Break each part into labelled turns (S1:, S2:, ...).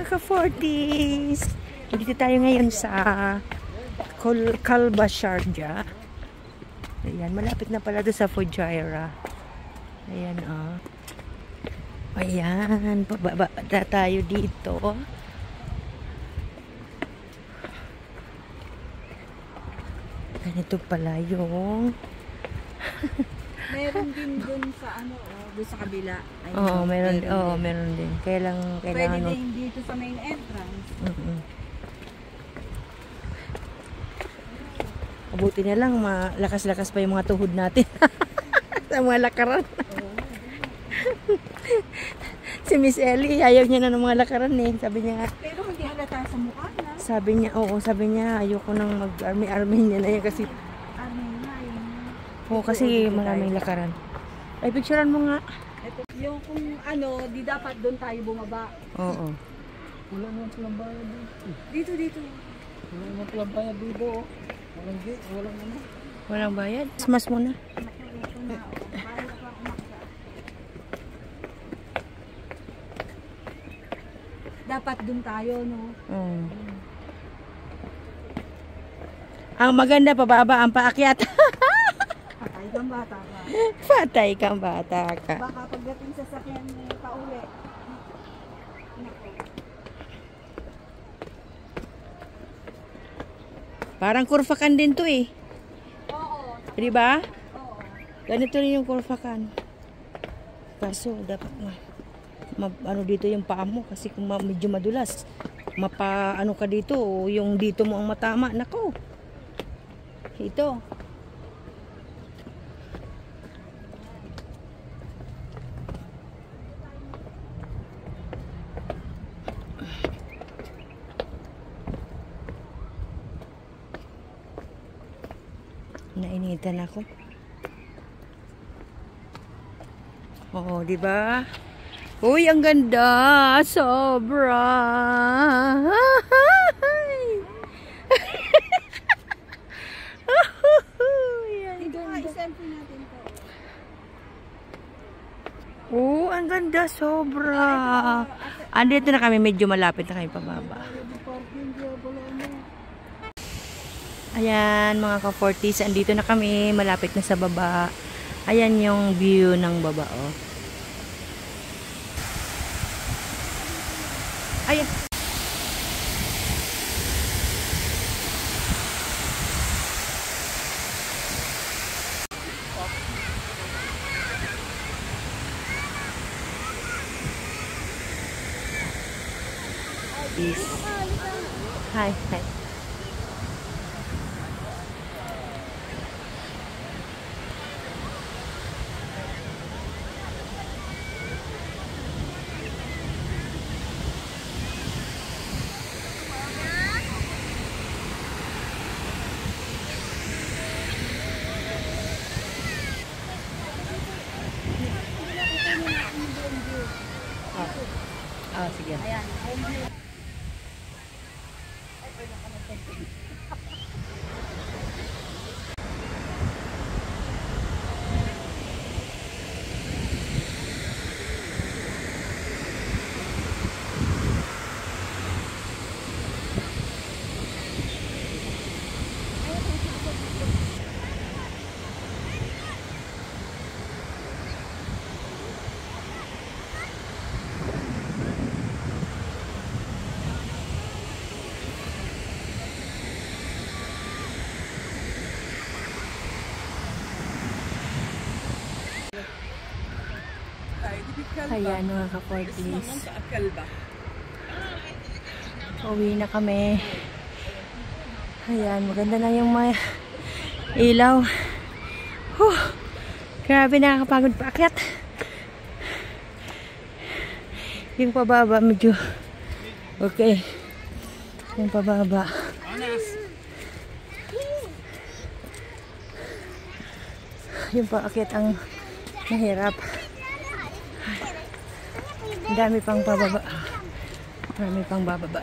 S1: mga ka-40s. Dito tayo ngayon sa Kalba Sharjah. Ayan, malapit na pala doon sa Fujairah. Ayan, oh. Ayan, pababa na tayo dito. Ganito pala yung...
S2: Meron din dun sa ano, dun sa kabila.
S1: Oo, meron din. Kailangan
S2: pwede din dito sa main entrance.
S1: Mabuti na lang, malakas-lakas pa yung mga tuhod natin. Sa mga lakaran. Si Miss Ellie, ayaw niya na ng mga lakaran eh. Sabi niya nga.
S2: Pero hindi halata sa mukha na.
S1: Sabi niya, sabi niya, ayoko nang mag-army niya na yan kasi.
S2: Army na yun.
S1: Oo, kasi maraming lakaran. Ay, picturean mo nga.
S2: Ito, yung kung ano, di dapat doon tayo bumaba.
S1: Oo.
S3: Wala naman palang bayad dito.
S2: Dito.
S3: Wala naman palang bayad dito. Walang ano.
S1: Walang bayad? Smash mo na.
S2: Dapat doon tayo, no?
S1: Ang maganda, pababa ang paakyat.
S2: Patay kang bata ka.
S1: Patay kang bata ka.
S2: Baka pagdating sa sakyan pauwi.
S1: Parang kurfakan din to eh.
S2: Oo.
S1: Diba?
S2: Oo.
S1: Ganito rin yung kurfakan. Kaso, dapat ano dito yung paa mo kasi kung medyo madulas, ano ka dito, yung dito mo ang matama. Nako. Ito. Nainitan ako. Oo, di ba? Uy, ang ganda! Sobra!
S2: I-selfie natin to.
S1: Ang ganda! Sobra! Andito na kami, medyo malapit na kami pababa. Ayan, mga ka-40s, andito na kami, malapit na sa baba. Ayan yung view ng baba, oh. Ayan. Peace. Hi. Sige.
S2: Ayan.
S1: Ayan mga ka-40s. Uwi na kami. Ayan, maganda na yung mga ilaw. Grabe, nakakapagod paakyat. Yung pababa medyo okay. Yung pababa. Yung paakyat ang mahirap. Ang dami pang pababa. Marami pang bababa.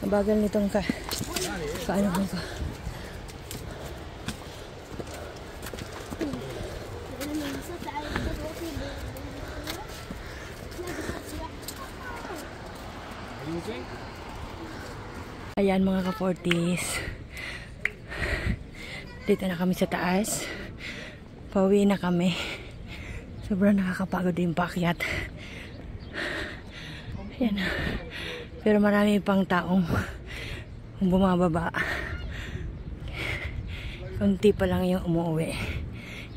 S1: Ang bagal nitong kaano ko. Ayan mga ka-40s. Dito na kami sa taas. Pauwi na kami. Sobrang nakakapagod yung paakyat. Ayan. Pero marami pang taong bumababa. Kunti pa lang yung umuwi.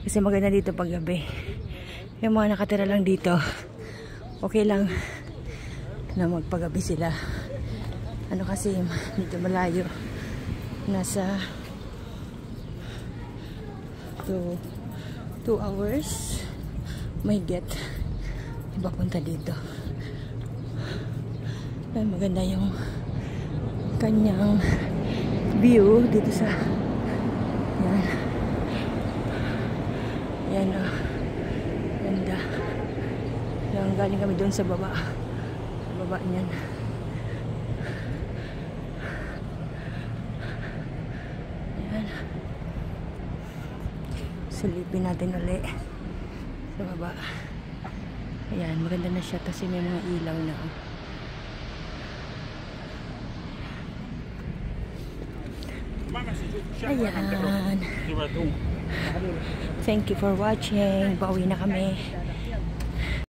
S1: Kasi maganda dito pag gabi. Yung mga nakatira lang dito, okay lang na magpagabi sila. Ano kasi dito malayo. Nasa 2 hours may get iba punta dito. Ay, maganda yung kanyang view dito sa yan. Yan o. Ganda. Lang galing kami doon sa baba. Baba niyan. Yan. Silipin natin ulit sa baba. Ayan, maganda na siya kasi may mga ilaw na. Ayan. Thank you for watching. Pauwi na kami.